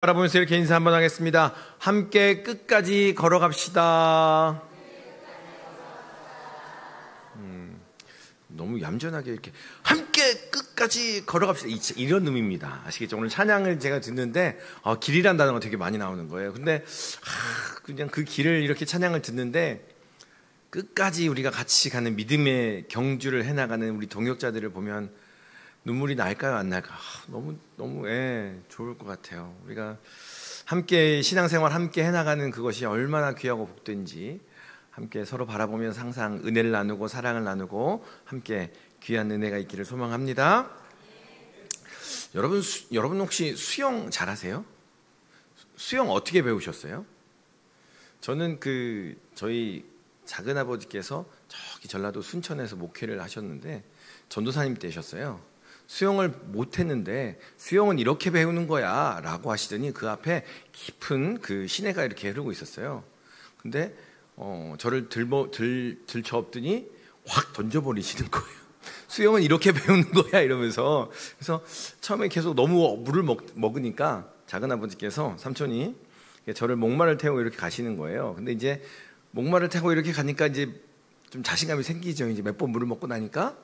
바라보면서 이렇게 인사 한번 하겠습니다. 함께 끝까지 걸어갑시다. 너무 얌전하게 이렇게 함께 끝까지 걸어갑시다, 이런 의미입니다. 아시겠죠? 오늘 찬양을 제가 듣는데 길이란 단어가 되게 많이 나오는 거예요. 근데 그냥 그 길을 이렇게 찬양을 듣는데 끝까지 우리가 같이 가는 믿음의 경주를 해나가는 우리 동역자들을 보면 눈물이 날까요, 안 날까요? 너무 좋을 것 같아요. 우리가 함께 신앙생활 함께 해나가는 그것이 얼마나 귀하고 복된지 함께 서로 바라보면서 항상 은혜를 나누고 사랑을 나누고 함께 귀한 은혜가 있기를 소망합니다. 여러분 혹시 수영 잘하세요? 수영 어떻게 배우셨어요? 저는 저희 작은 아버지께서 저기 전라도 순천에서 목회를 하셨는데 전도사님 되셨어요. 수영을 못했는데 수영은 이렇게 배우는 거야 라고 하시더니 그 앞에 깊은 그 시내가 이렇게 흐르고 있었어요. 근데 저를 들쳐 업더니 확 던져버리시는 거예요. 수영은 이렇게 배우는 거야 이러면서. 그래서 처음에 계속 너무 물을 먹으니까 작은 아버지께서, 삼촌이 저를 목마를 태우고 이렇게 가시는 거예요. 근데 이제 목마를 태우고 이렇게 가니까 이제 좀 자신감이 생기죠. 이제 몇 번 물을 먹고 나니까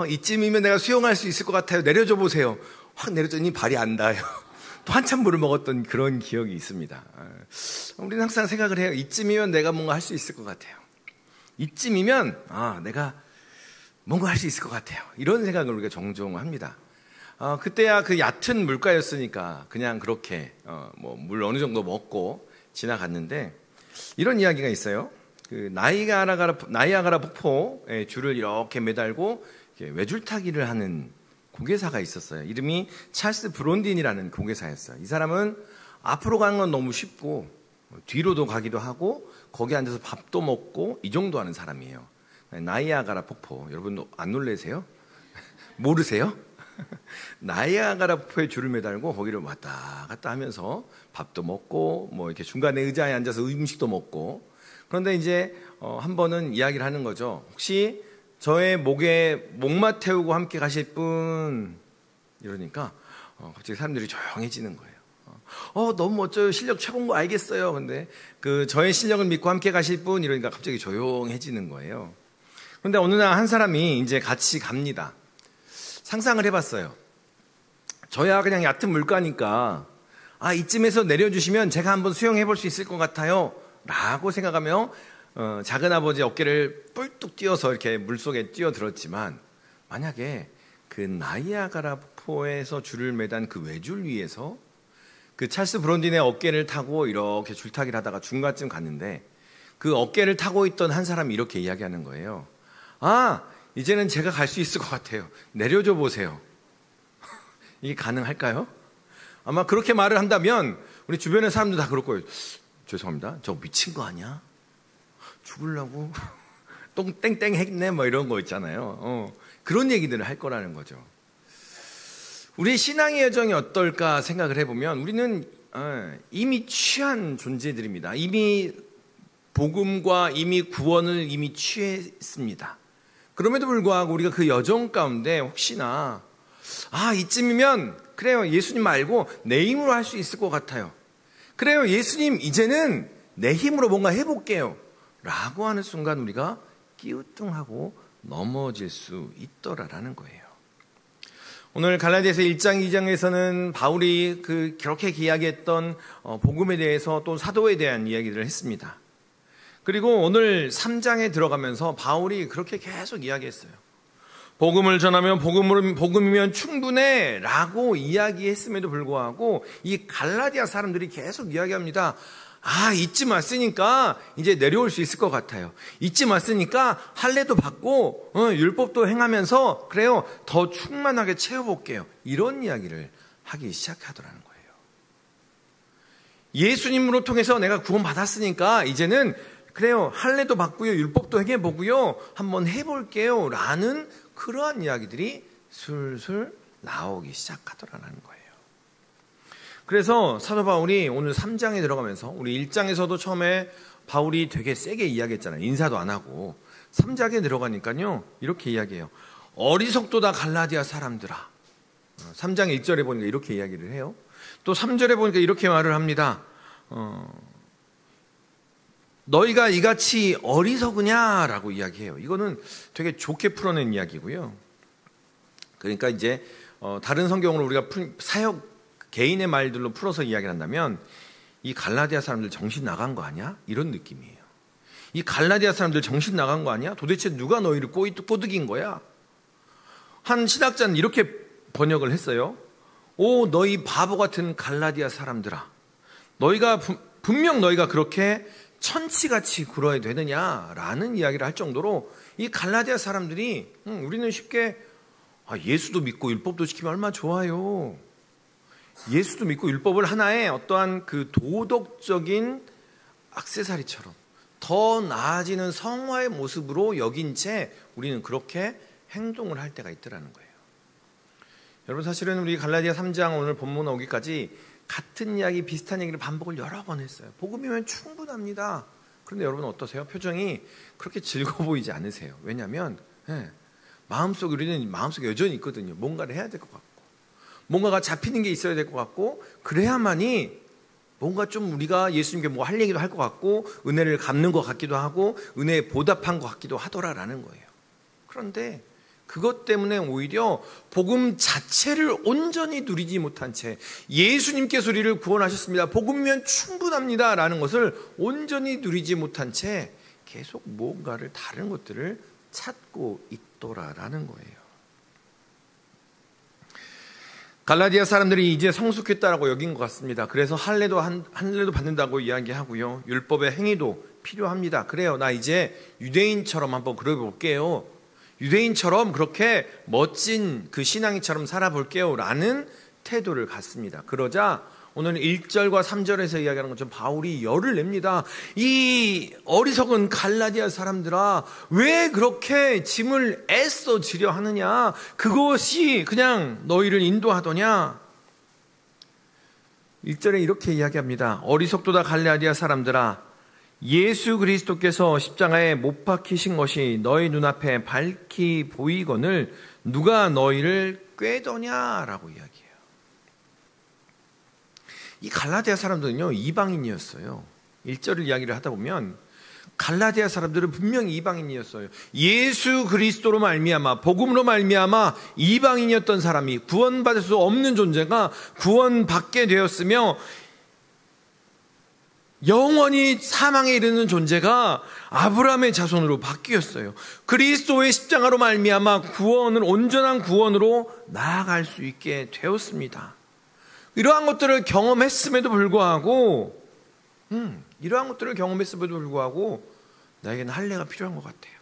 이쯤이면 내가 수영할 수 있을 것 같아요. 내려줘 보세요. 확 내려줬더니 발이 안 닿아요. 또 한참 물을 먹었던 그런 기억이 있습니다. 우리는 항상 생각을 해요. 이쯤이면 내가 뭔가 할 수 있을 것 같아요. 이쯤이면 내가 뭔가 할 수 있을 것 같아요. 이런 생각을 우리가 종종 합니다. 그때야 그 얕은 물가였으니까 그냥 그렇게 물 어느 정도 먹고 지나갔는데, 이런 이야기가 있어요. 그 나이아가라 폭포에 줄을 이렇게 매달고 외줄타기를 하는 공개사가 있었어요. 이름이 찰스 브론딘이라는 공개사였어요. 이 사람은 앞으로 가는 건 너무 쉽고 뒤로도 가기도 하고 거기 앉아서 밥도 먹고 이 정도 하는 사람이에요. 나이아가라 폭포, 여러분 안 놀라세요? 모르세요? 나이아가라 폭포에 줄을 매달고 거기를 왔다 갔다 하면서 밥도 먹고 이렇게 중간에 의자에 앉아서 음식도 먹고. 그런데 이제 한 번은 이야기를 하는 거죠. 혹시 저의 목에 목마 태우고 함께 가실 분? 이러니까 갑자기 사람들이 조용해지는 거예요. 너무 멋져요. 실력 최고인 거 알겠어요. 근데 저의 실력을 믿고 함께 가실 분? 이러니까 갑자기 조용해지는 거예요. 그런데 어느 날 한 사람이 이제 같이 갑니다. 상상을 해봤어요. 저야 그냥 얕은 물가니까 이쯤에서 내려주시면 제가 한번 수영해 볼 수 있을 것 같아요 라고 생각하며 작은 아버지 어깨를 뿔뚝 띄워서 이렇게 물속에 뛰어들었지만, 만약에 그 나이아가라 폭포에서 줄을 매단 그 외줄 위에서 그 찰스 브론딘의 어깨를 타고 이렇게 줄타기를 하다가 중간쯤 갔는데 그 어깨를 타고 있던 한 사람이 이렇게 이야기하는 거예요. 이제는 제가 갈 수 있을 것 같아요. 내려줘 보세요. 이게 가능할까요? 아마 그렇게 말을 한다면 우리 주변의 사람들 다 그럴 거예요. 죄송합니다. 저 미친 거 아니야? 죽으려고 똥땡땡 했네 이런 거 있잖아요. 그런 얘기들을 할 거라는 거죠. 우리의 신앙의 여정이 어떨까 생각을 해보면 우리는 이미 취한 존재들입니다. 이미 복음과 이미 구원을 이미 취했습니다. 그럼에도 불구하고 우리가 그 여정 가운데 혹시나 이쯤이면 그래요, 예수님 말고 내 힘으로 할 수 있을 것 같아요. 그래요, 예수님 이제는 내 힘으로 뭔가 해볼게요 라고 하는 순간 우리가 끼우뚱하고 넘어질 수 있더라라는 거예요. 오늘 갈라디아서 1장 2장에서는 바울이 그렇게 이야기했던 복음에 대해서 또 사도에 대한 이야기를 했습니다. 그리고 오늘 3장에 들어가면서 바울이 그렇게 계속 이야기했어요. 복음을 전하면 복음이면 충분해 라고 이야기했음에도 불구하고 이 갈라디아 사람들이 계속 이야기합니다. 이쯤 왔으니까 이제 내려올 수 있을 것 같아요. 이쯤 왔으니까 할례도 받고 율법도 행하면서 그래요, 더 충만하게 채워볼게요. 이런 이야기를 하기 시작하더라는 거예요. 예수님으로 통해서 내가 구원받았으니까 이제는 그래요, 할례도 받고요, 율법도 행해보고요, 한번 해볼게요 라는 그러한 이야기들이 술술 나오기 시작하더라는 거예요. 그래서 사도 바울이 오늘 3장에 들어가면서, 우리 1장에서도 처음에 바울이 되게 세게 이야기했잖아요. 인사도 안 하고. 3장에 들어가니까요 이렇게 이야기해요. 어리석도다 갈라디아 사람들아. 3장 1절에 보니까 이렇게 이야기를 해요. 또 3절에 보니까 이렇게 말을 합니다. 너희가 이같이 어리석으냐라고 이야기해요. 이거는 되게 좋게 풀어낸 이야기고요. 그러니까 이제 다른 성경으로 우리가 사역 개인의 말들로 풀어서 이야기를 한다면 이 갈라디아 사람들 정신 나간 거 아니야? 이런 느낌이에요. 이 갈라디아 사람들 정신 나간 거 아니야? 도대체 누가 너희를 꼬드긴 거야? 한 신학자는 이렇게 번역을 했어요. 오, 너희 바보 같은 갈라디아 사람들아, 분명 너희가 그렇게 천치같이 굴어야 되느냐라는 이야기를 할 정도로 이 갈라디아 사람들이 우리는 쉽게 예수도 믿고 율법도 지키면 얼마나 좋아요. 예수도 믿고 율법을 하나의 어떠한 그 도덕적인 액세서리처럼 더 나아지는 성화의 모습으로 여긴 채 우리는 그렇게 행동을 할 때가 있더라는 거예요. 여러분, 사실은 우리 갈라디아 3장 오늘 본문 오기까지 같은 이야기, 비슷한 얘기를 반복을 여러 번 했어요. 복음이면 충분합니다. 그런데 여러분 어떠세요? 표정이 그렇게 즐거워 보이지 않으세요? 왜냐하면 우리는 마음속에 여전히 있거든요. 뭔가를 해야 될 것 같고, 뭔가가 잡히는 게 있어야 될 것 같고, 그래야만이 뭔가 좀 우리가 예수님께 뭐 할 얘기도 할 것 같고, 은혜를 갚는 것 같기도 하고, 은혜에 보답한 것 같기도 하더라라는 거예요. 그런데 그것 때문에 오히려 복음 자체를 온전히 누리지 못한 채, 예수님께서 우리를 구원하셨습니다, 복음이면 충분합니다 라는 것을 온전히 누리지 못한 채 계속 뭔가를 다른 것들을 찾고 있더라라는 거예요. 갈라디아 사람들이 이제 성숙했다라고 여긴 것 같습니다. 그래서 할례도 받는다고 이야기하고요, 율법의 행위도 필요합니다. 그래요, 나 이제 유대인처럼 한번 그려볼게요, 유대인처럼 그렇게 멋진 그 신앙인처럼 살아볼게요 라는 태도를 갖습니다. 그러자 오늘 1절과 3절에서 이야기하는 것처럼 바울이 열을 냅니다. 이 어리석은 갈라디아 사람들아, 왜 그렇게 짐을 애써 지려 하느냐? 그것이 그냥 너희를 인도하더냐? 1절에 이렇게 이야기합니다. 어리석도다 갈라디아 사람들아, 예수 그리스도께서 십자가에 못 박히신 것이 너희 눈앞에 밝히 보이거늘 누가 너희를 꾀더냐라고 이야기해요. 이 갈라디아 사람들은요, 이방인이었어요. 1절을 이야기를 하다 보면 갈라디아 사람들은 분명히 이방인이었어요. 예수 그리스도로 말미암아, 복음으로 말미암아 이방인이었던 사람이, 구원받을 수 없는 존재가 구원받게 되었으며 영원히 사망에 이르는 존재가 아브라함의 자손으로 바뀌었어요. 그리스도의 십자가로 말미암아 구원은 온전한 구원으로 나아갈 수 있게 되었습니다. 이러한 것들을 경험했음에도 불구하고 나에게는 할례가 필요한 것 같아요,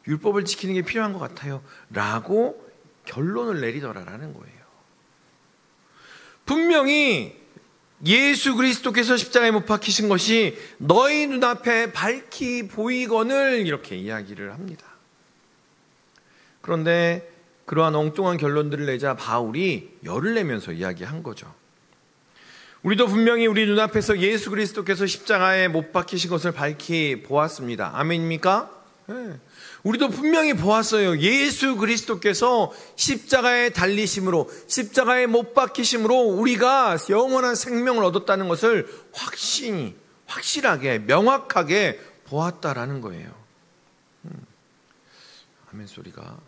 율법을 지키는 게 필요한 것 같아요 라고 결론을 내리더라라는 거예요. 분명히 예수 그리스도께서 십자가에 못 박히신 것이 너희 눈앞에 밝히 보이거늘 이렇게 이야기를 합니다. 그런데 그러한 엉뚱한 결론들을 내자 바울이 열을 내면서 이야기한 거죠. 우리도 분명히 우리 눈앞에서 예수 그리스도께서 십자가에 못 박히신 것을 밝히 보았습니다. 아멘입니까? 네. 우리도 분명히 보았어요. 예수 그리스도께서 십자가에 달리심으로, 십자가에 못 박히심으로 우리가 영원한 생명을 얻었다는 것을 확실하게, 명확하게 보았다라는 거예요. 아멘 소리가.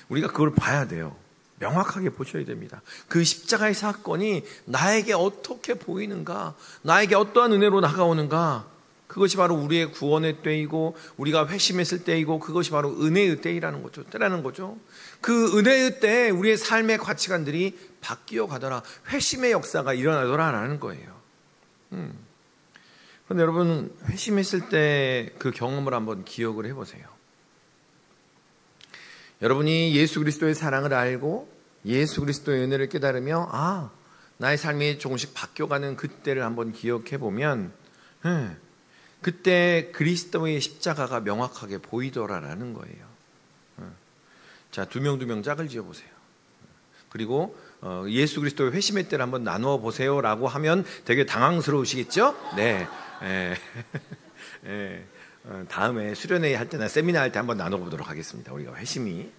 우리가 그걸 봐야 돼요. 명확하게 보셔야 됩니다. 그 십자가의 사건이 나에게 어떻게 보이는가, 나에게 어떠한 은혜로 다가오는가, 그것이 바로 우리의 구원의 때이고 우리가 회심했을 때이고 그것이 바로 은혜의 때라는 거죠. 그 은혜의 때에 우리의 삶의 가치관들이 바뀌어 가더라, 회심의 역사가 일어나더라라는 거예요. 그런데 여러분, 회심했을 때 그 경험을 한번 기억을 해보세요. 여러분이 예수 그리스도의 사랑을 알고 예수 그리스도의 은혜를 깨달으며 나의 삶이 조금씩 바뀌어가는 그때를 한번 기억해 보면 그때 그리스도의 십자가가 명확하게 보이더라라는 거예요. 자, 두 명 짝을 지어보세요. 그리고 예수 그리스도의 회심의 때를 한번 나누어 보세요라고 하면 되게 당황스러우시겠죠? 네. 다음에 수련회 할 때나 세미나 할 때 한번 나눠보도록 하겠습니다. 우리가 회심이.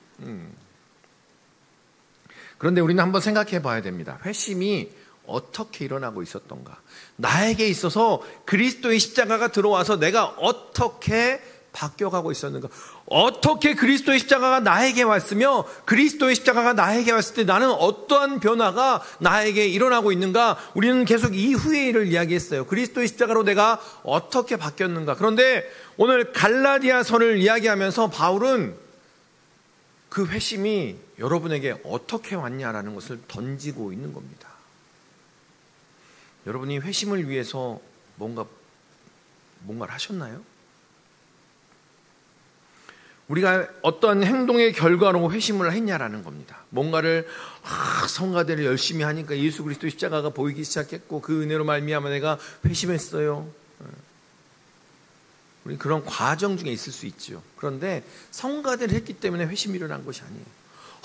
그런데 우리는 한번 생각해 봐야 됩니다. 회심이 어떻게 일어나고 있었던가? 나에게 있어서 그리스도의 십자가가 들어와서 내가 어떻게 바뀌어가고 있었는가? 어떻게 그리스도의 십자가가 나에게 왔으며 그리스도의 십자가가 나에게 왔을 때 나는 어떠한 변화가 나에게 일어나고 있는가? 우리는 계속 이후의 일을 이야기했어요. 그리스도의 십자가로 내가 어떻게 바뀌었는가? 그런데 오늘 갈라디아서를 이야기하면서 바울은 그 회심이 여러분에게 어떻게 왔냐라는 것을 던지고 있는 겁니다. 여러분이 회심을 위해서 뭔가를 하셨나요? 우리가 어떤 행동의 결과로 회심을 했냐라는 겁니다. 뭔가를 성가대를 열심히 하니까 예수 그리스도 십자가가 보이기 시작했고 그 은혜로 말미암아 내가 회심했어요. 우리 그런 과정 중에 있을 수 있죠. 그런데 성가대를 했기 때문에 회심이 일어난 것이 아니에요.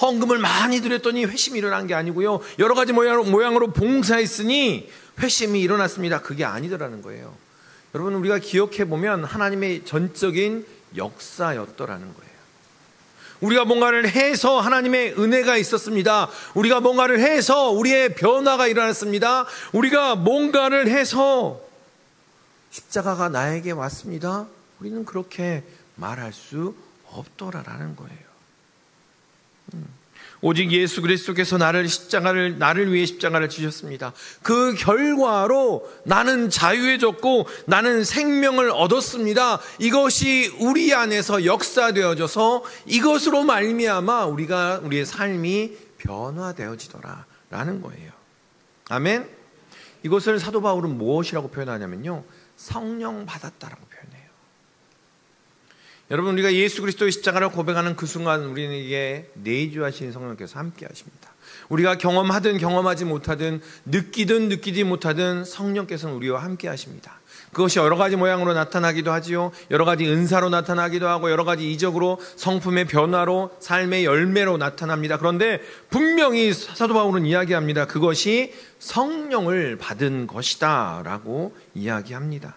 헌금을 많이 드렸더니 회심이 일어난 게 아니고요. 여러 가지 모양으로 봉사했으니 회심이 일어났습니다. 그게 아니더라는 거예요. 여러분 우리가 기억해 보면 하나님의 전적인 역사였더라는 거예요. 우리가 뭔가를 해서 하나님의 은혜가 있었습니다. 우리가 뭔가를 해서 우리의 변화가 일어났습니다. 우리가 뭔가를 해서 십자가가 나에게 왔습니다. 우리는 그렇게 말할 수 없더라라는 거예요. 오직 예수 그리스도께서 나를 위해 십자가를 지셨습니다. 그 결과로 나는 자유해졌고 나는 생명을 얻었습니다. 이것이 우리 안에서 역사되어져서 이것으로 말미암아 우리의 삶이 변화되어지더라라는 거예요. 아멘. 이것을 사도 바울은 무엇이라고 표현하냐면요, 성령 받았다라고 표현해요. 여러분 우리가 예수 그리스도의 십자가를 고백하는 그 순간 우리에게 내주하신 성령께서 함께 하십니다. 우리가 경험하든 경험하지 못하든 느끼든 느끼지 못하든 성령께서는 우리와 함께 하십니다. 그것이 여러 가지 모양으로 나타나기도 하지요. 여러 가지 은사로 나타나기도 하고 여러 가지 이적으로 성품의 변화로 삶의 열매로 나타납니다. 그런데 분명히 사도 바울은 이야기합니다. 그것이 성령을 받은 것이다 라고 이야기합니다.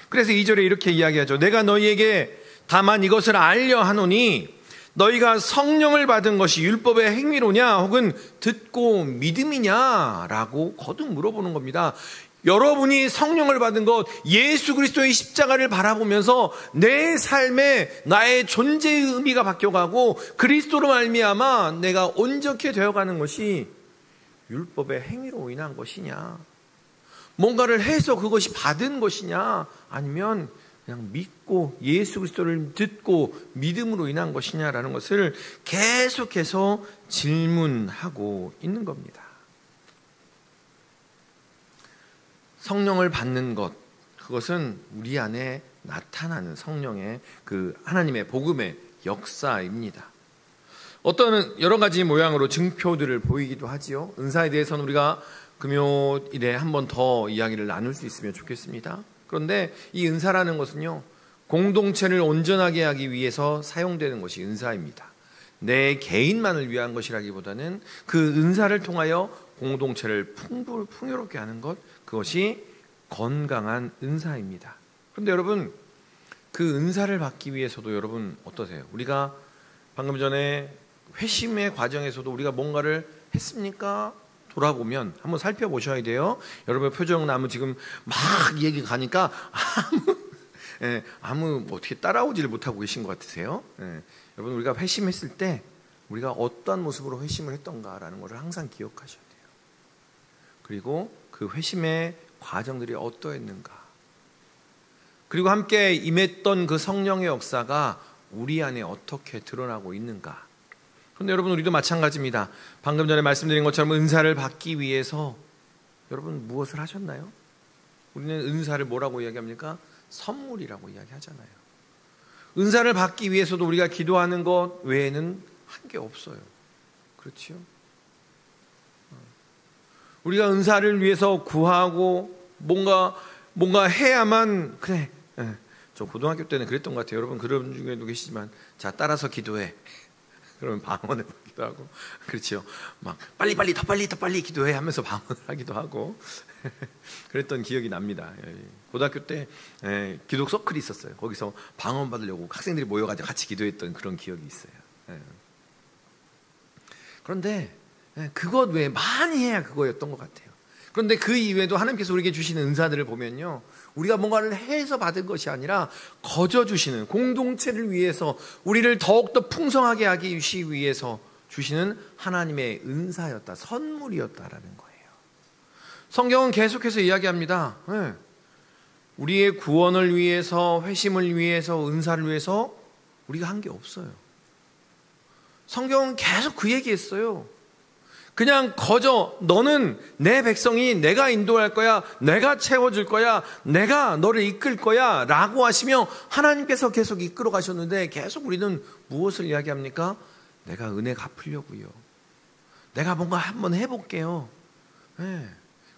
그래서 2절에 이렇게 이야기하죠. 내가 너희에게 다만 이것을 알려 하노니 너희가 성령을 받은 것이 율법의 행위로냐 혹은 듣고 믿음이냐 라고 거듭 물어보는 겁니다. 여러분이 성령을 받은 것, 예수 그리스도의 십자가를 바라보면서 내 삶에 나의 존재의 의미가 바뀌어가고 그리스도로 말미암아 내가 온전케 되어가는 것이 율법의 행위로 인한 것이냐, 뭔가를 해서 그것이 받은 것이냐, 아니면 그냥 믿고 예수 그리스도를 듣고 믿음으로 인한 것이냐라는 것을 계속해서 질문하고 있는 겁니다. 성령을 받는 것, 그것은 우리 안에 나타나는 성령의 그 하나님의 복음의 역사입니다. 어떤 여러 가지 모양으로 증표들을 보이기도 하지요. 은사에 대해서는 우리가 금요일에 한 번 더 이야기를 나눌 수 있으면 좋겠습니다. 그런데 이 은사라는 것은요, 공동체를 온전하게 하기 위해서 사용되는 것이 은사입니다. 내 개인만을 위한 것이라기보다는 그 은사를 통하여 공동체를 풍요롭게 하는 것, 그것이 건강한 은사입니다. 그런데 여러분, 그 은사를 받기 위해서도 여러분 어떠세요? 우리가 방금 전에 회심의 과정에서도 우리가 뭔가를 했습니까? 돌아보면 한번 살펴보셔야 돼요. 여러분의 표정 나무 지금 막 얘기 가니까 아무 어떻게 따라오지를 못하고 계신 것 같으세요? 여러분 우리가 회심했을 때 우리가 어떤 모습으로 회심을 했던가라는 것을 항상 기억하셔야 돼요. 그리고 그 회심의 과정들이 어떠했는가, 그리고 함께 임했던 그 성령의 역사가 우리 안에 어떻게 드러나고 있는가. 그런데 여러분 우리도 마찬가지입니다. 방금 전에 말씀드린 것처럼 은사를 받기 위해서 여러분 무엇을 하셨나요? 우리는 은사를 뭐라고 이야기합니까? 선물이라고 이야기하잖아요. 은사를 받기 위해서도 우리가 기도하는 것 외에는 한 게 없어요. 그렇죠? 우리가 은사를 위해서 구하고 뭔가 해야만, 그래, 저 고등학교 때는 그랬던 것 같아요. 여러분 그런 중에도 계시지만, 자 따라서 기도해. 그러면 방언을 하기도 하고, 그렇죠? 막 빨리 더 빨리 기도해 하면서 방언을 하기도 하고 그랬던 기억이 납니다. 고등학교 때 기독 서클이 있었어요. 거기서 방언 받으려고 학생들이 모여가지고 같이 기도했던 그런 기억이 있어요. 그런데 그것 외에 많이 해야 그거였던 것 같아요. 그런데 그 이외에도 하나님께서 우리에게 주시는 은사들을 보면요, 우리가 뭔가를 해서 받은 것이 아니라 거저 주시는, 공동체를 위해서 우리를 더욱더 풍성하게 하기 위해서 주시는 하나님의 은사였다, 선물이었다라는 거예요. 성경은 계속해서 이야기합니다. 우리의 구원을 위해서, 회심을 위해서, 은사를 위해서 우리가 한 게 없어요. 성경은 계속 그 얘기했어요. 그냥 거저 너는 내 백성이 내가 인도할 거야, 내가 채워줄 거야, 내가 너를 이끌 거야 라고 하시며 하나님께서 계속 이끌어 가셨는데, 계속 우리는 무엇을 이야기합니까? 내가 은혜 갚으려고요, 내가 뭔가 한번 해볼게요.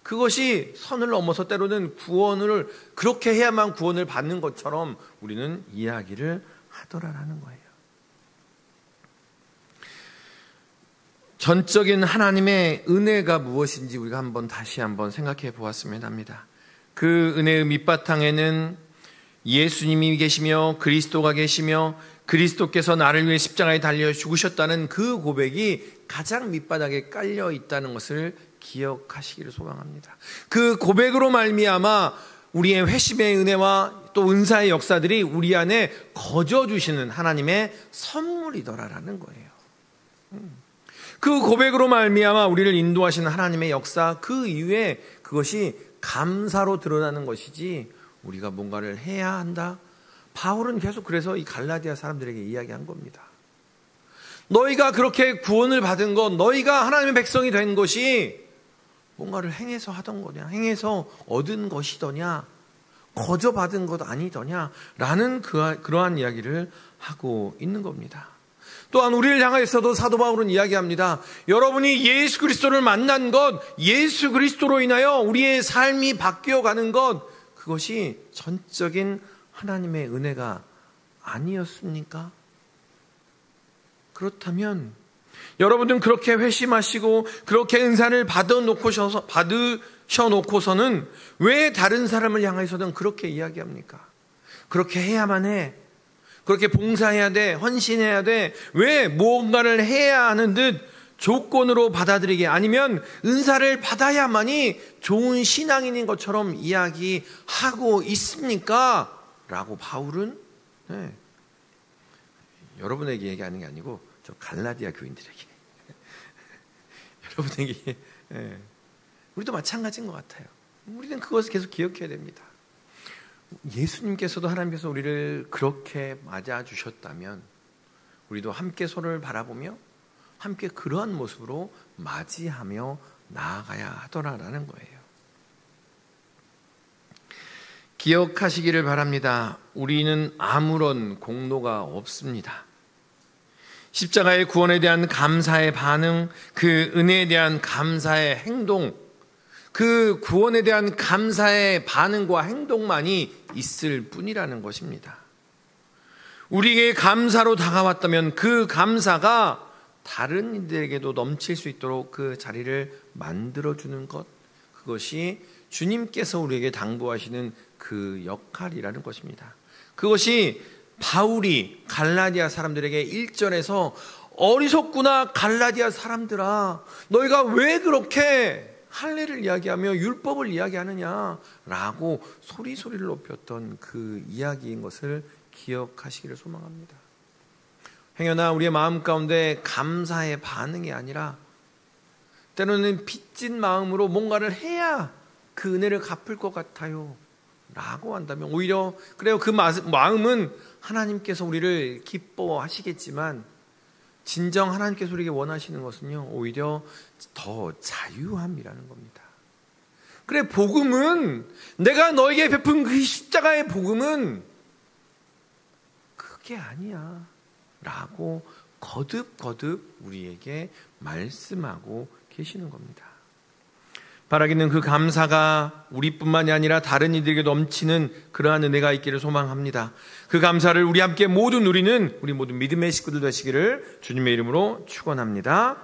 그것이 선을 넘어서 때로는 구원을 그렇게 해야만 구원을 받는 것처럼 우리는 이야기를 하더라라는 거예요. 전적인 하나님의 은혜가 무엇인지 우리가 다시 한번 생각해 보았으면 합니다. 그 은혜의 밑바탕에는 예수님이 계시며 그리스도가 계시며 그리스도께서 나를 위해 십자가에 달려 죽으셨다는 그 고백이 가장 밑바닥에 깔려 있다는 것을 기억하시기를 소망합니다. 그 고백으로 말미암아 우리의 회심의 은혜와 또 은사의 역사들이 우리 안에 거저 주시는 하나님의 선물이더라라는 거예요. 그 고백으로 말미암아 우리를 인도하시는 하나님의 역사, 그 이후에 그것이 감사로 드러나는 것이지 우리가 뭔가를 해야 한다. 바울은 계속 그래서 이 갈라디아 사람들에게 이야기한 겁니다. 너희가 그렇게 구원을 받은 것, 너희가 하나님의 백성이 된 것이 뭔가를 행해서 하던 거냐, 행해서 얻은 것이더냐, 거저 받은 것 아니더냐 라는 그러한 이야기를 하고 있는 겁니다. 또한 우리를 향하여서도 사도 바울은 이야기합니다. 여러분이 예수 그리스도를 만난 것, 예수 그리스도로 인하여 우리의 삶이 바뀌어가는 것, 그것이 전적인 하나님의 은혜가 아니었습니까? 그렇다면 여러분들은 그렇게 회심하시고 그렇게 은사를 받으셔놓고서는 왜 다른 사람을 향해서는 그렇게 이야기합니까? 그렇게 해야만 해, 그렇게 봉사해야 돼, 헌신해야 돼, 왜 무언가를 해야 하는 듯 조건으로 받아들이게, 아니면 은사를 받아야만이 좋은 신앙인인 것처럼 이야기하고 있습니까? 라고 바울은 여러분에게 얘기하는 게 아니고 저 갈라디아 교인들에게 여러분에게, 우리도 마찬가지인 것 같아요. 우리는 그것을 계속 기억해야 됩니다. 예수님께서도, 하나님께서 우리를 그렇게 맞아주셨다면 우리도 함께 서로를 바라보며 함께 그러한 모습으로 맞이하며 나아가야 하더라라는 거예요. 기억하시기를 바랍니다. 우리는 아무런 공로가 없습니다. 십자가의 구원에 대한 감사의 반응, 그 은혜에 대한 감사의 행동, 그 구원에 대한 감사의 반응과 행동만이 있을 뿐이라는 것입니다. 우리에게 감사로 다가왔다면 그 감사가 다른 이들에게도 넘칠 수 있도록 그 자리를 만들어주는 것, 그것이 주님께서 우리에게 당부하시는 그 역할이라는 것입니다. 그것이 바울이 갈라디아 사람들에게 1절에서 어리석구나 갈라디아 사람들아, 너희가 왜 그렇게 할례를 이야기하며 율법을 이야기하느냐라고 소리를 높였던 그 이야기인 것을 기억하시기를 소망합니다. 행여나 우리의 마음 가운데 감사의 반응이 아니라 때로는 빚진 마음으로 뭔가를 해야 그 은혜를 갚을 것 같아요 라고 한다면, 오히려 그래요, 그 마음은 하나님께서 우리를 기뻐하시겠지만 진정 하나님께서 우리에게 원하시는 것은요, 오히려 더 자유함이라는 겁니다. 그래, 복음은, 내가 너에게 베푼 그 십자가의 복음은 그게 아니야 라고 거듭 우리에게 말씀하고 계시는 겁니다. 바라기는 그 감사가 우리뿐만이 아니라 다른 이들에게 넘치는 그러한 은혜가 있기를 소망합니다. 그 감사를 우리 함께 모두 누리는 우리 모든 믿음의 식구들 되시기를 주님의 이름으로 축원합니다.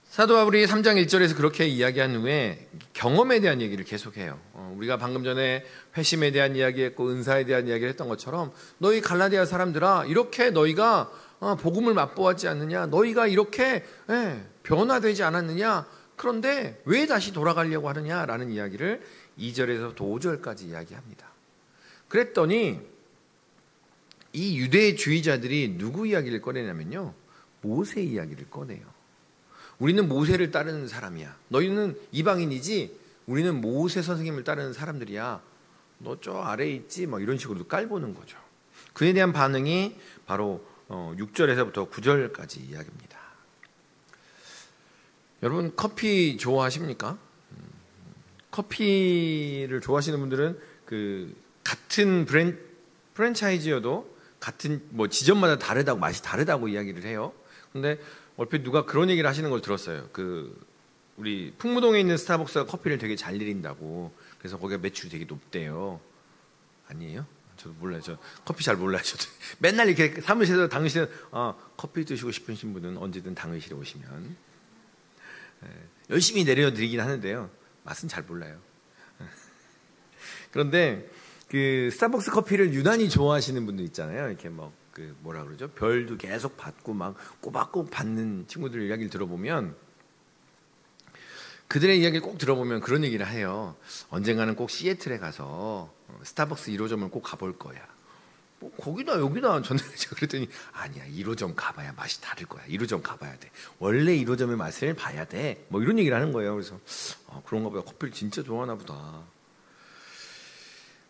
사도 바울이 3장 1절에서 그렇게 이야기한 후에 경험에 대한 얘기를 계속해요. 우리가 방금 전에 회심에 대한 이야기했고 은사에 대한 이야기를 했던 것처럼, 너희 갈라디아 사람들아, 이렇게 너희가 복음을 맛보았지 않느냐, 너희가 이렇게 변화되지 않았느냐, 그런데 왜 다시 돌아가려고 하느냐라는 이야기를 2절에서 5절까지 이야기합니다. 그랬더니 이 유대주의자들이 누구 이야기를 꺼내냐면요, 모세 이야기를 꺼내요. 우리는 모세를 따르는 사람이야. 너희는 이방인이지 우리는 모세 선생님을 따르는 사람들이야. 너 저 아래에 있지? 뭐 이런 식으로 깔보는 거죠. 그에 대한 반응이 바로 6절에서부터 9절까지 이야기입니다. 여러분 커피 좋아하십니까? 커피를 좋아하시는 분들은 그 같은 프랜차이즈여도 같은 뭐 지점마다 다르다고, 맛이 다르다고 이야기를 해요. 근데 얼핏 누가 그런 얘기를 하시는 걸 들었어요. 우리 풍무동에 있는 스타벅스가 커피를 되게 잘 내린다고. 그래서 거기가 매출이 되게 높대요. 아니에요? 저도 몰라요. 저 커피 잘 몰라요. 저도 맨날 이렇게 사무실에서 당신은 커피 드시고 싶으신 분은 언제든 당의실에 오시면 열심히 내려드리긴 하는데요. 맛은 잘 몰라요. 그런데 그 스타벅스 커피를 유난히 좋아하시는 분들 있잖아요. 이렇게 뭐라 그러죠? 별도 계속 받고 막 꼬박꼬박 받는 친구들 이야기를 들어보면, 그들의 이야기를 꼭 들어보면 그런 얘기를 해요. 언젠가는 꼭 시애틀에 가서 스타벅스 1호점을 꼭 가볼 거야. 뭐 거기다 여기다 전에 그랬더니 아니야, 1호점 가봐야 맛이 다를 거야. 1호점 가봐야 돼. 원래 1호점의 맛을 봐야 돼. 뭐 이런 얘기를 하는 거예요. 그래서 그런가 보다. 커피를 진짜 좋아하나 보다.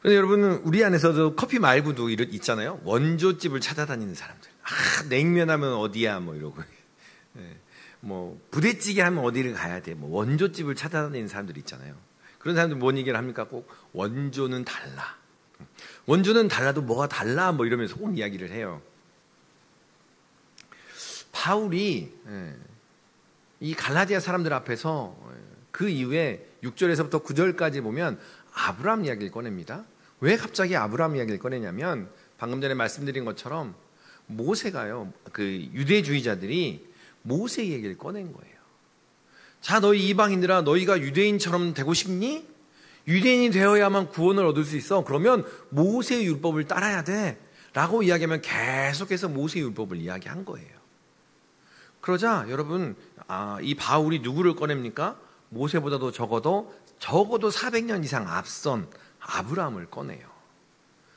그런데 여러분은 우리 안에서도 커피 말고도 있잖아요. 원조집을 찾아다니는 사람들. 냉면하면 어디야 뭐 이러고. 뭐 부대찌개 하면 어디를 가야 돼. 뭐 원조집을 찾아다니는 사람들이 있잖아요. 그런 사람들 뭔 얘기를 합니까? 꼭 원조는 달라. 원조는 달라도 뭐가 달라 뭐 이러면서 꼭 이야기를 해요. 바울이 이 갈라디아 사람들 앞에서 그 이후에 6절에서부터 9절까지 보면 아브라함 이야기를 꺼냅니다. 왜 갑자기 아브라함 이야기를 꺼내냐면, 방금 전에 말씀드린 것처럼 모세가요, 그 유대주의자들이 모세 얘기를 꺼낸 거예요. 자, 너희 이방인들아, 너희가 유대인처럼 되고 싶니? 유대인이 되어야만 구원을 얻을 수 있어. 그러면 모세의 율법을 따라야 돼 라고 이야기하면 계속해서 모세의 율법을 이야기한 거예요. 그러자 여러분, 이 바울이 누구를 꺼냅니까? 모세보다도 적어도 400년 이상 앞선 아브라함을 꺼내요.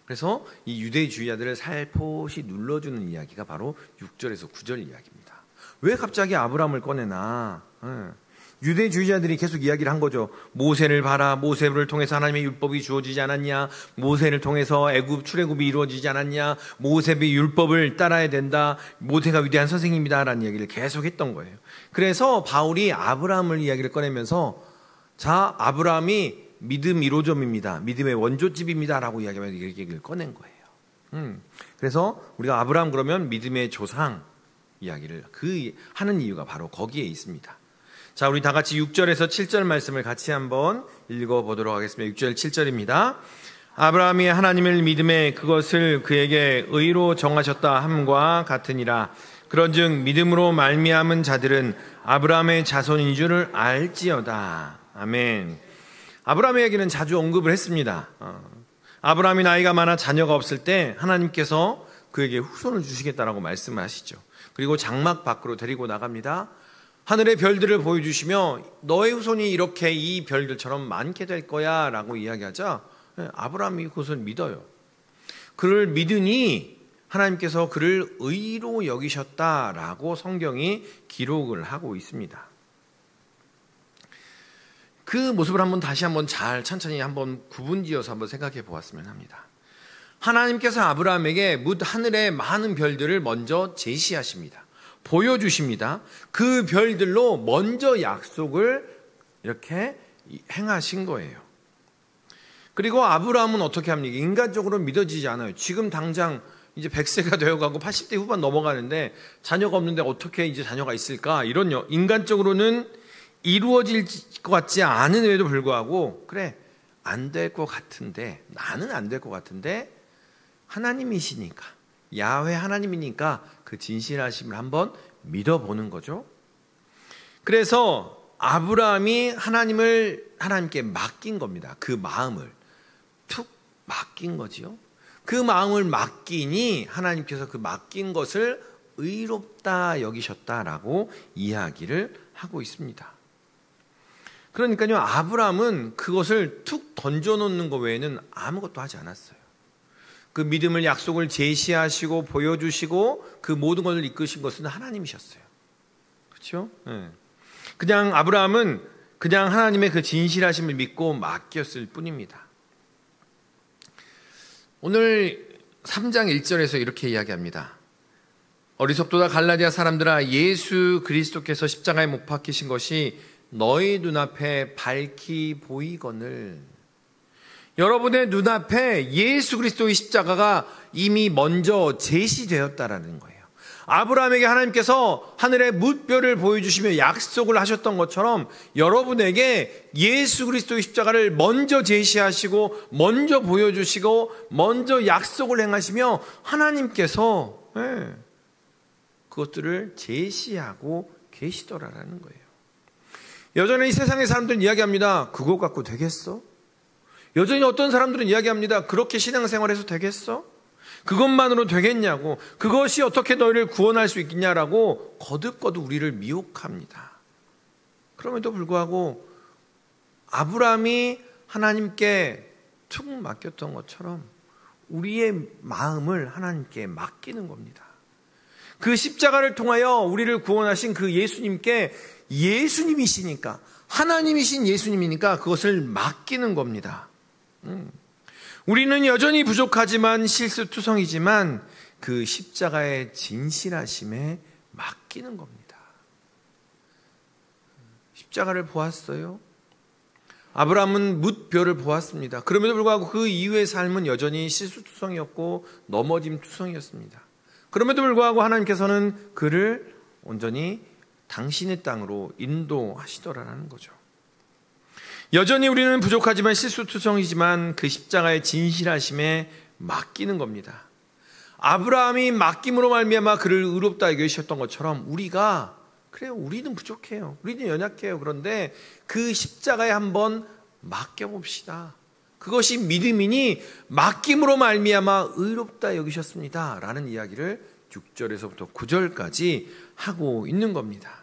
그래서 이 유대주의자들을 살포시 눌러주는 이야기가 바로 6절에서 9절 이야기입니다. 왜 갑자기 아브라함을 꺼내나? 유대주의자들이 계속 이야기를 한 거죠. 모세를 봐라. 모세를 통해서 하나님의 율법이 주어지지 않았냐? 모세를 통해서 출애굽이 이루어지지 않았냐? 모세의 율법을 따라야 된다. 모세가 위대한 선생님이다 라는 이야기를 계속 했던 거예요. 그래서 바울이 아브라함을 이야기를 꺼내면서, 자, 아브라함이 믿음 1호점입니다. 믿음의 원조집입니다 라고 이야기하면서 이 얘기를 꺼낸 거예요. 그래서 우리가 아브라함 그러면 믿음의 조상 이야기를 하는 이유가 바로 거기에 있습니다. 자, 우리 다 같이 6절에서 7절 말씀을 같이 한번 읽어보도록 하겠습니다. 6절 7절입니다. 아브라함이 하나님을 믿음에 그것을 그에게 의로 정하셨다 함과 같으니라. 그런즉 믿음으로 말미암은 자들은 아브라함의 자손인 줄을 알지어다. 아멘. 아브라함의 얘기는 자주 언급을 했습니다. 아브라함이 나이가 많아 자녀가 없을 때 하나님께서 그에게 후손을 주시겠다라고 말씀을 하시죠. 그리고 장막 밖으로 데리고 나갑니다. 하늘의 별들을 보여주시며 너의 후손이 이렇게 이 별들처럼 많게 될 거야 라고 이야기하자 아브라함이 그것을 믿어요. 그를 믿으니 하나님께서 그를 의로 여기셨다라고 성경이 기록을 하고 있습니다. 그 모습을 다시 한번 잘 천천히 한번 구분지어서 한번 생각해 보았으면 합니다. 하나님께서 아브라함에게 하늘의 많은 별들을 먼저 제시하십니다. 보여주십니다. 그 별들로 먼저 약속을 이렇게 행하신 거예요. 그리고 아브라함은 어떻게 합니까? 인간적으로 믿어지지 않아요. 지금 당장 이제 100세가 되어가고 80대 후반 넘어가는데 자녀가 없는데 어떻게 이제 자녀가 있을까? 이런 인간적으로는 이루어질 것 같지 않은에도 불구하고 그래, 안 될 것 같은데, 나는 안 될 것 같은데 하나님이시니까, 야훼 하나님이니까 그 진실하심을 한번 믿어보는 거죠. 그래서 아브라함이 하나님께 맡긴 겁니다. 그 마음을 툭 맡긴 거지요. 그 마음을 맡기니 하나님께서 그 맡긴 것을 의롭다 여기셨다라고 이야기를 하고 있습니다. 그러니까요, 아브라함은 그것을 툭 던져놓는 것 외에는 아무것도 하지 않았어요. 그 믿음을, 약속을 제시하시고 보여주시고 그 모든 것을 이끄신 것은 하나님이셨어요. 그렇죠? 그냥 아브라함은 그냥 하나님의 그 진실하심을 믿고 맡겼을 뿐입니다. 오늘 3장 1절에서 이렇게 이야기합니다. 어리석도다 갈라디아 사람들아, 예수 그리스도께서 십자가에 못 박히신 것이 너희 눈앞에 밝히 보이거늘. 여러분의 눈앞에 예수 그리스도의 십자가가 이미 먼저 제시되었다라는 거예요. 아브라함에게 하나님께서 하늘의 뭇별을 보여주시며 약속을 하셨던 것처럼 여러분에게 예수 그리스도의 십자가를 먼저 제시하시고 먼저 보여주시고 먼저 약속을 행하시며 하나님께서 그것들을 제시하고 계시더라라는 거예요. 여전히 이 세상의 사람들은 이야기합니다. 그거 갖고 되겠어? 여전히 어떤 사람들은 이야기합니다. 그렇게 신앙생활해서 되겠어? 그것만으로 되겠냐고, 그것이 어떻게 너희를 구원할 수 있겠냐라고 거듭거듭 우리를 미혹합니다. 그럼에도 불구하고 아브라함이 하나님께 툭 맡겼던 것처럼 우리의 마음을 하나님께 맡기는 겁니다. 그 십자가를 통하여 우리를 구원하신 그 예수님께, 예수님이시니까, 하나님이신 예수님이니까 그것을 맡기는 겁니다. 우리는 여전히 부족하지만 실수투성이지만 그 십자가의 진실하심에 맡기는 겁니다. 십자가를 보았어요. 아브라함은 뭇별을 보았습니다. 그럼에도 불구하고 그 이후의 삶은 여전히 실수투성이었고 넘어짐투성이었습니다. 그럼에도 불구하고 하나님께서는 그를 온전히 당신의 땅으로 인도하시더라라는 거죠. 여전히 우리는 부족하지만 실수투성이지만 그 십자가의 진실하심에 맡기는 겁니다. 아브라함이 맡김으로 말미암아 그를 의롭다 여기셨던 것처럼 우리가, 그래요, 우리는 부족해요, 우리는 연약해요. 그런데 그 십자가에 한번 맡겨봅시다. 그것이 믿음이니 맡김으로 말미암아 의롭다 여기셨습니다 라는 이야기를 6절에서부터 9절까지 하고 있는 겁니다.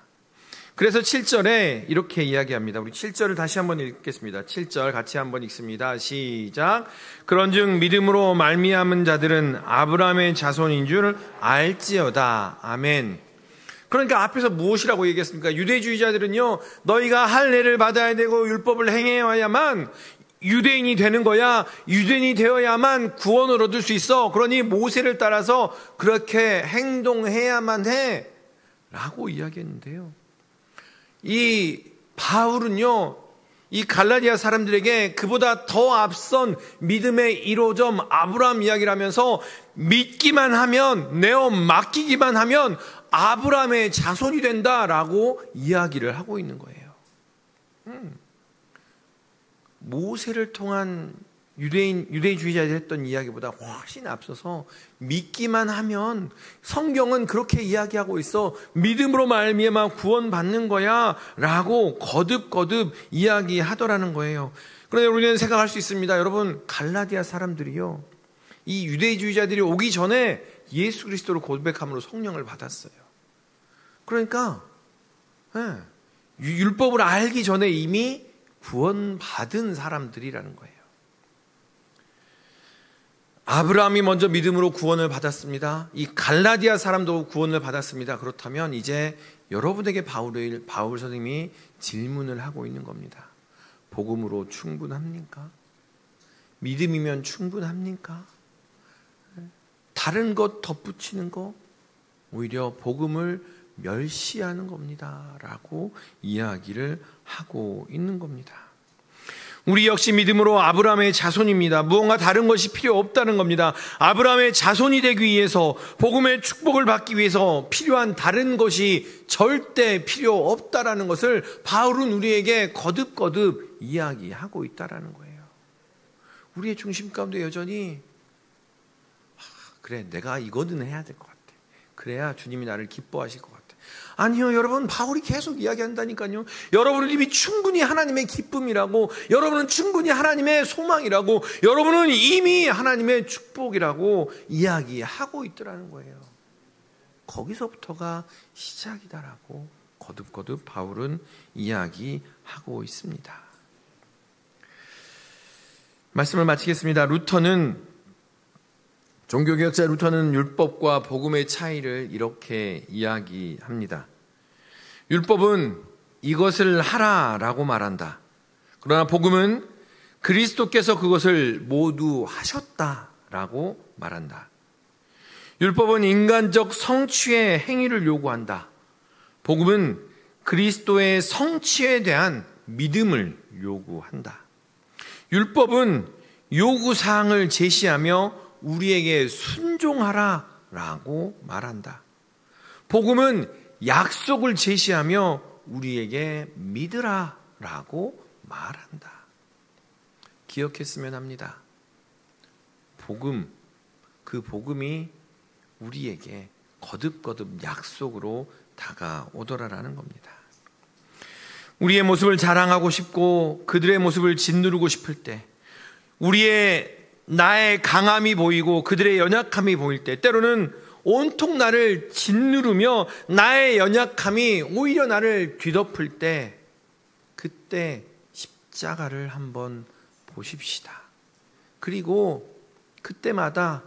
그래서 7절에 이렇게 이야기합니다. 우리 7절을 다시 한번 읽겠습니다. 7절 같이 한번 읽습니다. 시작. 그런즉 믿음으로 말미암은 자들은 아브라함의 자손인 줄 알지어다. 아멘. 그러니까 앞에서 무엇이라고 얘기했습니까? 유대주의자들은요, 너희가 할례를 받아야 되고 율법을 행해야만 유대인이 되는 거야. 유대인이 되어야만 구원을 얻을 수 있어. 그러니 모세를 따라서 그렇게 행동해야만 해 라고 이야기했는데요, 이 바울은요, 이 갈라디아 사람들에게 그보다 더 앞선 믿음의 1호점 아브라함 이야기를 하면서 믿기만 하면, 내어 맡기기만 하면 아브라함의 자손이 된다라고 이야기를 하고 있는 거예요. 모세를 통한 유대주의자들이 했던 이야기보다 훨씬 앞서서 믿기만 하면, 성경은 그렇게 이야기하고 있어, 믿음으로 말미암아 구원받는 거야 라고 거듭거듭 이야기하더라는 거예요. 그런데 우리는 생각할 수 있습니다. 여러분, 갈라디아 사람들이요, 이 유대주의자들이 오기 전에 예수 그리스도를 고백함으로 성령을 받았어요. 그러니까 율법을 알기 전에 이미 구원받은 사람들이라는 거예요. 아브라함이 먼저 믿음으로 구원을 받았습니다. 이 갈라디아 사람도 구원을 받았습니다. 그렇다면 이제 여러분에게 바울 선생님이 질문을 하고 있는 겁니다. 복음으로 충분합니까? 믿음이면 충분합니까? 다른 것 덧붙이는 거 오히려 복음을 멸시하는 겁니다 라고 이야기를 하고 있는 겁니다. 우리 역시 믿음으로 아브라함의 자손입니다. 무언가 다른 것이 필요 없다는 겁니다. 아브라함의 자손이 되기 위해서, 복음의 축복을 받기 위해서 필요한 다른 것이 절대 필요 없다라는 것을 바울은 우리에게 거듭거듭 이야기하고 있다라는 거예요. 우리의 중심 가운데 여전히 그래, 내가 이거는 해야 될 것 같아. 그래야 주님이 나를 기뻐하실 것 같아. 아니요, 여러분, 바울이 계속 이야기한다니까요. 여러분은 이미 충분히 하나님의 기쁨이라고, 여러분은 충분히 하나님의 소망이라고, 여러분은 이미 하나님의 축복이라고 이야기하고 있더라는 거예요. 거기서부터가 시작이다라고 거듭거듭 바울은 이야기하고 있습니다. 말씀을 마치겠습니다. 종교개혁자 루터는 율법과 복음의 차이를 이렇게 이야기합니다. 율법은 이것을 하라라고 말한다. 그러나 복음은 그리스도께서 그것을 모두 하셨다라고 말한다. 율법은 인간적 성취의 행위를 요구한다. 복음은 그리스도의 성취에 대한 믿음을 요구한다. 율법은 요구사항을 제시하며 우리에게 순종하라라고 말한다. 복음은 약속을 제시하며 우리에게 믿으라라고 말한다. 기억했으면 합니다. 그 복음이 우리에게 거듭거듭 약속으로 다가오더라라는 겁니다. 우리의 모습을 자랑하고 싶고 그들의 모습을 짓누르고 싶을 때, 나의 강함이 보이고 그들의 연약함이 보일 때, 때로는 온통 나를 짓누르며 나의 연약함이 오히려 나를 뒤덮을 때, 그때 십자가를 한번 보십시다. 그리고 그때마다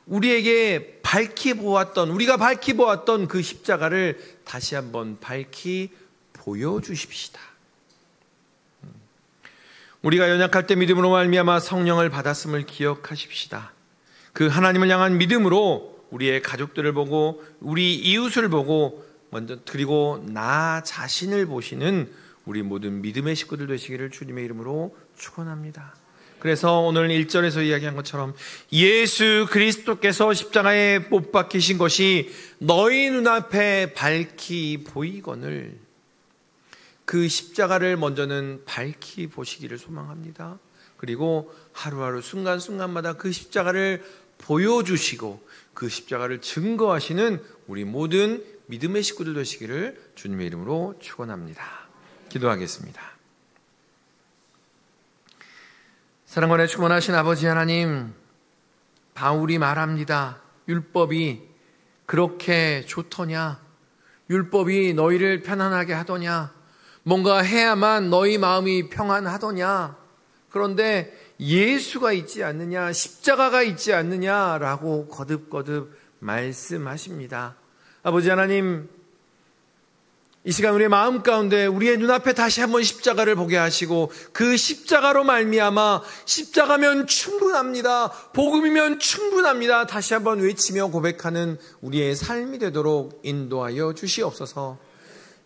우리가 밝히 보았던 그 십자가를 다시 한번 밝히 보여주십시다. 우리가 연약할 때 믿음으로 말미암아 성령을 받았음을 기억하십시다. 그 하나님을 향한 믿음으로 우리의 가족들을 보고 우리 이웃을 보고 그리고 나 자신을 보시는 우리 모든 믿음의 식구들 되시기를 주님의 이름으로 축원합니다. 그래서 오늘 1절에서 이야기한 것처럼 예수 그리스도께서 십자가에 못 박히신 것이 너희 눈앞에 밝히 보이거늘, 그 십자가를 먼저는 밝히 보시기를 소망합니다. 그리고 하루하루 순간순간마다 그 십자가를 보여주시고 그 십자가를 증거하시는 우리 모든 믿음의 식구들 되시기를 주님의 이름으로 축원합니다. 기도하겠습니다. 사랑과 충만하신 아버지 하나님, 바울이 말합니다. 율법이 그렇게 좋더냐? 율법이 너희를 편안하게 하더냐? 뭔가 해야만 너희 마음이 평안하더냐? 그런데 예수가 있지 않느냐? 십자가가 있지 않느냐라고 거듭거듭 말씀하십니다. 아버지 하나님, 이 시간 우리의 마음 가운데 우리의 눈앞에 다시 한번 십자가를 보게 하시고 그 십자가로 말미암아 십자가면 충분합니다. 복음이면 충분합니다. 다시 한번 외치며 고백하는 우리의 삶이 되도록 인도하여 주시옵소서.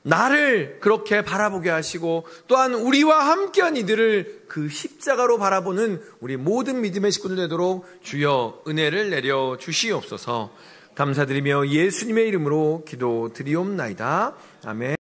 나를 그렇게 바라보게 하시고 또한 우리와 함께한 이들을 그 십자가로 바라보는 우리 모든 믿음의 식구들 되도록 주여 은혜를 내려 주시옵소서. 감사드리며 예수님의 이름으로 기도드리옵나이다. 아멘.